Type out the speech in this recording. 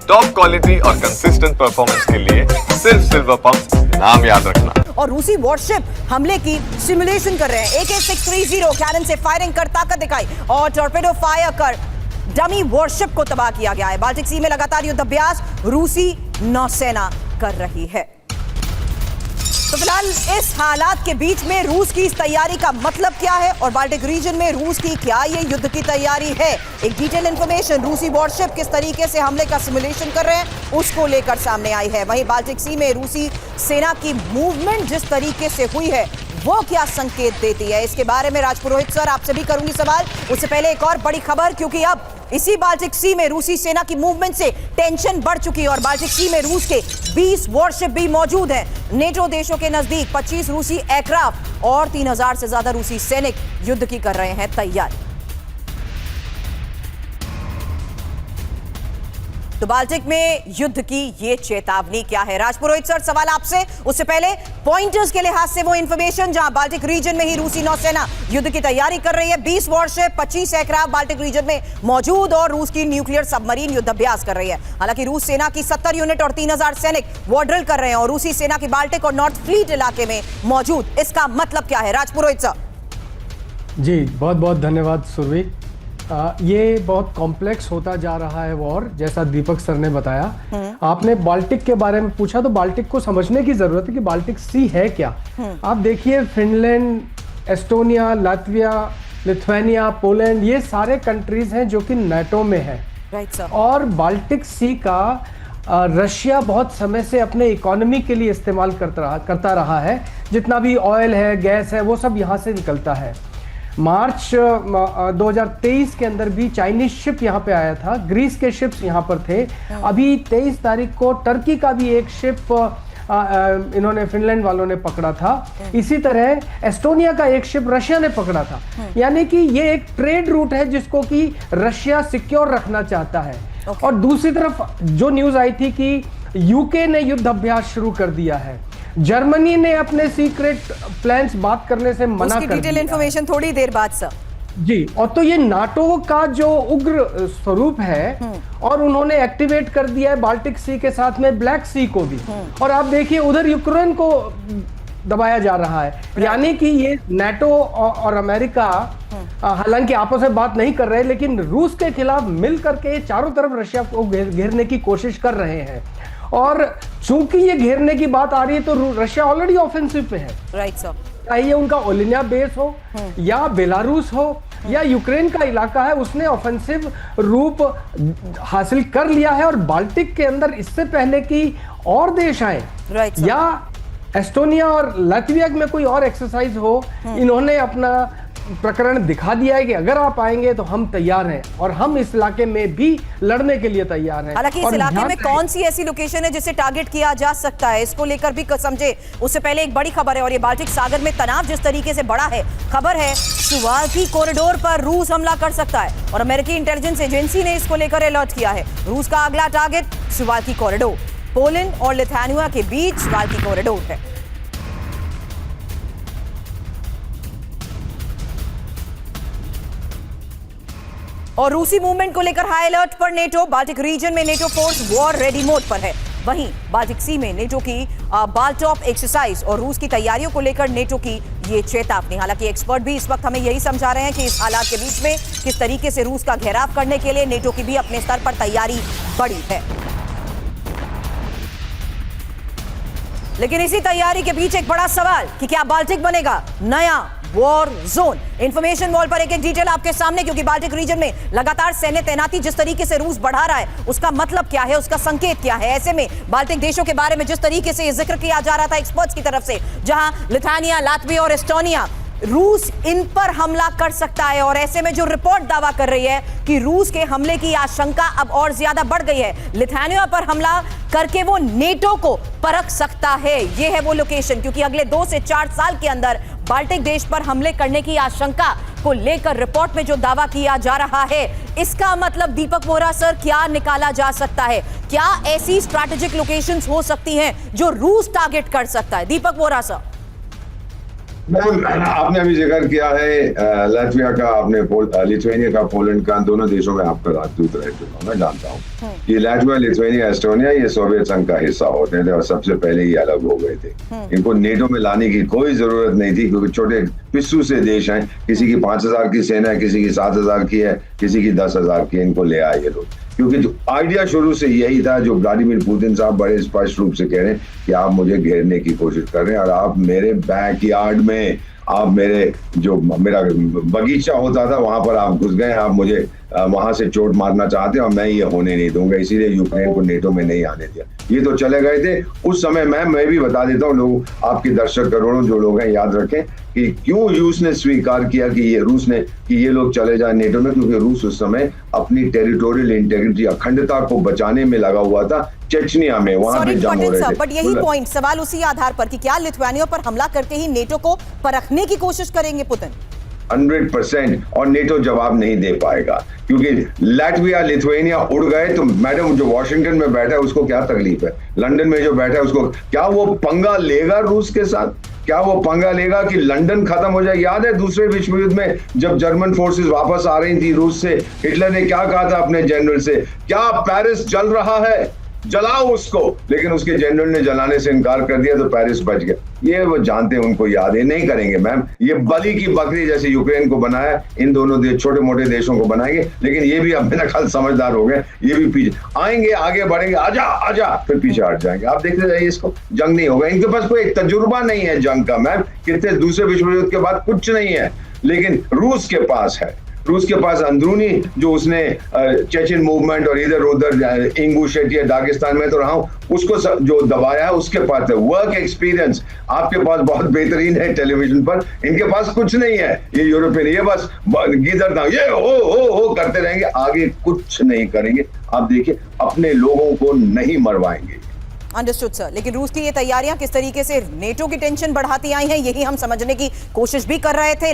Top quality और consistent performance के लिए सिर्फ सिल्वर पंप नाम याद रखना। और रूसी वॉरशिप हमले की सिमुलेशन कर रहे हैं। AK-630 कैनन से फायरिंग कर ताकत दिखाई और टॉर्पेडो फायर कर डमी वॉरशिप को तबाह किया गया है। बाल्टिक सी में लगातार युद्धाभ्यास रूसी नौसेना कर रही है। तो फिलहाल इस हालात के बीच में रूस की इस तैयारी का मतलब क्या है और बाल्टिक रीजन में रूस की क्या ये युद्ध की तैयारी है, एक डिटेल इंफॉर्मेशन रूसी वॉरशिप किस तरीके से हमले का सिमुलेशन कर रहे हैं उसको लेकर सामने आई है। वहीं बाल्टिक सी में रूसी सेना की मूवमेंट जिस तरीके से हुई है वो क्या संकेत देती है, इसके बारे में राजपुरोहित सर आपसे भी करूंगी सवाल। उससे पहले एक और बड़ी खबर, क्योंकि अब इसी बाल्टिक सी में रूसी सेना की मूवमेंट से टेंशन बढ़ चुकी है और बाल्टिक सी में रूस के 20 वॉरशिप भी मौजूद हैं। नेटो देशों के नजदीक 25 रूसी एयरक्राफ्ट और 3000 से ज्यादा रूसी सैनिक युद्ध की कर रहे हैं तैयारी। तो बाल्टिक में युद्ध की ये चेतावनी क्या है? राजपुरोहित सर सवाल आपसे। उससे पहले पॉइंटर्स के लिहाज से वो इंफॉर्मेशन जहां बाल्टिक रीजन में ही रूसी नौसेना युद्ध की तैयारी कर रही है, 20 वॉरशिप 25 एयरक्राफ्ट बाल्टिक रीजन में मौजूद और रूस की न्यूक्लियर सबमरीन युद्धाभ्यास कर रही है। हालांकि रूस सेना की 70 यूनिट और 3000 सैनिक वॉर ड्रिल कर रहे हैं और रूसी सेना की बाल्टिक और नॉर्थ फ्लीट इलाके में मौजूद। इसका मतलब क्या है राजपुरोहित सर? जी बहुत बहुत धन्यवाद सुरभि। ये बहुत कॉम्प्लेक्स होता जा रहा है वॉर, जैसा दीपक सर ने बताया। आपने बाल्टिक के बारे में पूछा तो बाल्टिक को समझने की जरूरत है कि बाल्टिक सी है क्या। आप देखिए Finland, Estonia, Latvia, Lithuania, Poland, ये सारे कंट्रीज हैं जो कि नाटो में है। Right sir. और बाल्टिक सी का रशिया बहुत समय से अपने इकोनॉमी के लिए इस्तेमाल करता रहा है। जितना भी ऑयल है, गैस है, वो सब यहाँ से निकलता है। मार्च 2023 के अंदर भी चाइनीज शिप यहाँ पे आया था, ग्रीस के शिप्स यहाँ पर थे। अभी 23 तारीख को टर्की का भी एक शिप इन्होंने फिनलैंड वालों ने पकड़ा था। इसी तरह एस्टोनिया का एक शिप रशिया ने पकड़ा था। यानी कि ये एक ट्रेड रूट है जिसको कि रशिया सिक्योर रखना चाहता है। और दूसरी तरफ जो न्यूज आई थी कि यूके ने युद्ध अभ्यास शुरू कर दिया है, जर्मनी ने अपने सीक्रेट प्लान्स बात करने से मना कर दिया। डिटेल इंफॉर्मेशन थोड़ी देर बाद सर। जी, और तो ये नाटो का जो उग्र स्वरूप है और उन्होंने एक्टिवेट कर दिया है बाल्टिक सी के साथ में ब्लैक सी को भी। और आप देखिए उधर यूक्रेन को दबाया जा रहा है। यानी कि ये नाटो और अमेरिका हालांकि आपस में बात नहीं कर रहे, लेकिन रूस के खिलाफ मिल करके चारों तरफ रशिया को घेरने की कोशिश कर रहे हैं। और चूंकि ये घेरने की बात आ रही है तो रशिया ऑलरेडी ऑफेंसिव पे है। Right sir. चाहे उनका ओलिनिया बेस हो या बेलारूस हो या यूक्रेन का इलाका है, उसने ऑफेंसिव रूप हासिल कर लिया है। और बाल्टिक के अंदर इससे पहले कि और देश आए या एस्टोनिया और लातविया में कोई और एक्सरसाइज हो, इन्होंने अपना प्रकरण दिखा दिया है कि अगर आप आएंगे तो हम तैयार हैं और हम इस इलाके में भी लड़ने के लिए तैयार हैं। हालांकि इस इलाके में कौन सी ऐसी लोकेशन है जिसे टारगेट किया जा सकता है, इसको लेकर भी समझे। उससे पहले एक बड़ी खबर है और ये बाल्टिक सागर में तनाव जिस तरीके से बढ़ा है, खबर है सुवाल्की कॉरिडोर पर रूस हमला कर सकता है और अमेरिकी इंटेलिजेंस एजेंसी ने इसको लेकर अलर्ट किया है। रूस का अगला टारगेट सुवाल्की कॉरिडोर, पोलैंड और लिथुआनिया के बीच सुवाल्की कॉरिडोर है। और रूसी मूवमेंट को लेकर हाई अलर्ट पर नेटो। बाल्टिक रीजन में NATO force war ready mode पर है। वहीं बाल्टिक सी में नेटो की बाल्टॉप एक्सरसाइज और रूस की तैयारियों को लेकर नेटो की ये चेतावनी। हालांकि एक्सपर्ट भी इस वक्त हमें यही समझा रहे हैं कि इस हालात के बीच में किस तरीके से रूस का घेराव करने के लिए नेटो की भी अपने स्तर पर तैयारी बढ़ी है। लेकिन इसी तैयारी के बीच एक बड़ा सवाल कि क्या बाल्टिक बनेगा नया वॉर जोन? इंफॉर्मेशन वॉल पर एक एक डिटेल आपके सामने, क्योंकि बाल्टिक रीजन में लगातार सैन्य तैनाती जिस तरीके से रूस बढ़ा रहा है उसका मतलब क्या है, उसका संकेत क्या है? ऐसे में बाल्टिक देशों के बारे में जिस तरीके से जिक्र किया जा रहा था एक्सपर्ट्स की तरफ से, जहां लिथुआनिया, लातविया और एस्टोनिया, रूस इन पर हमला कर सकता है और ऐसे में जो रिपोर्ट दावा कर रही है कि रूस के हमले की आशंका अब और ज्यादा बढ़ गई है। लिथुआनिया पर हमला करके वो नेटो को परख सकता है। ये है वो लोकेशन, क्योंकि अगले 2 से 4 साल के अंदर बाल्टिक देश पर हमले करने की आशंका को लेकर रिपोर्ट में जो दावा किया जा रहा है, इसका मतलब दीपक वोरा सर क्या निकाला जा सकता है? क्या ऐसी स्ट्रैटेजिक लोकेशंस हो सकती हैं जो रूस टारगेट कर सकता है? दीपक वोरा सर। मैम, आपने अभी जिक्र किया है लातविया का, आपने लिथुआनिया का, पोलैंड का, दोनों देशों में आपका राजदूत रह चुका हूं, मैं जानता हूँ कि लातविया, लिथुआनिया, एस्टोनिया ये सोवियत संघ का हिस्सा होते थे और सबसे पहले ही अलग हो गए थे। इनको नेटो में लाने की कोई जरूरत नहीं थी, क्योंकि छोटे पिस्सू से देश हैं, किसी की 5,000 की सेना है, किसी की 7,000 की है, किसी की 10,000 की, इनको ले आए ये लोग। क्योंकि जो आइडिया शुरू से यही था, जो व्लादिमीर पुतिन साहब बड़े स्पष्ट रूप से कह रहे हैं कि आप मुझे घेरने की कोशिश कर रहे हैं और आप मेरे बैकयार्ड में, आप मेरे जो मेरा बगीचा होता था वहां पर आप घुस गए, आप मुझे वहां से चोट मारना चाहते हैं और मैं ये होने नहीं दूंगा, इसीलिए यूक्रेन को नेटो में नहीं आने दिया। ये तो चले गए थे उस समय। मैं भी बता देता हूँ, लोग, आपके दर्शक करोड़ों जो लोग हैं, याद रखें कि क्यों रूस ने स्वीकार किया कि ये लोग चले जाए नेटो में, क्योंकि रूस उस समय अपनी टेरिटोरियल इंटेग्रिटी, अखंडता को बचाने में लगा हुआ था। चेचनिया में वहां पे जंग हो रहे थे। बट यही पॉइंट, सवाल उसी आधार पर कि क्या लिथुआनिया पर हमला करके ही नेटो को परखने की कोशिश करेंगे पुतिन? 100%, और नेटो जवाब नहीं दे पाएगा, क्योंकि लातविया, लिथुआनिया उड़ गए तो मैडम जो वॉशिंगटन में बैठा है उसको क्या तकलीफ है, लंदन में जो बैठा है उसको क्या वो पंगा लेगा रूस के साथ? क्या वो पंगा लेगा कि लंदन खत्म हो जाए? याद है दूसरे विश्व युद्ध में जब जर्मन फोर्सेस वापस आ रही थी रूस से, हिटलर ने क्या कहा था अपने जनरल से, क्या पेरिस जल रहा है, जलाओ उसको, लेकिन उसके जनरल ने जलाने से इनकार कर दिया तो पेरिस बच गया। ये वो जानते हैं, उनको याद है, नहीं करेंगे मैम। ये बलि की बकरी जैसे यूक्रेन को बनाया, इन दोनों छोटे मोटे देशों को बनाएंगे, लेकिन ये भी अब मेरा ख्याल समझदार हो गए, ये भी पीछे आएंगे, आगे बढ़ेंगे, आजा आजा, फिर पीछे हट जाएंगे। आप देखते जाइए, इसको जंग नहीं होगा, इनके पास कोई तजुर्बा नहीं है जंग का मैम, कितने दूसरे विश्व युद्ध के बाद कुछ नहीं है, लेकिन रूस के पास है। रूस के पास अंदरूनी जो उसने चेचन मूवमेंट और इधर उधर इंगुशेटिया, दागिस्तान में तो रहा हूं, उसको जो दबाया है उसके पास है वर्क एक्सपीरियंस। आपके पास बहुत बेहतरीन है टेलीविजन पर, इनके पास कुछ नहीं है। ये यूरोपियन ये बस गिदर था, ये हो करते रहेंगे, आगे कुछ नहीं करेंगे। आप देखिए, अपने लोगों को नहीं मरवाएंगे। अंडरस्टूड सर, लेकिन रूस की ये तैयारियां किस तरीके से नेटो की टेंशन बढ़ाती आई हैं, यही हम समझने की कोशिश भी कर रहे थे।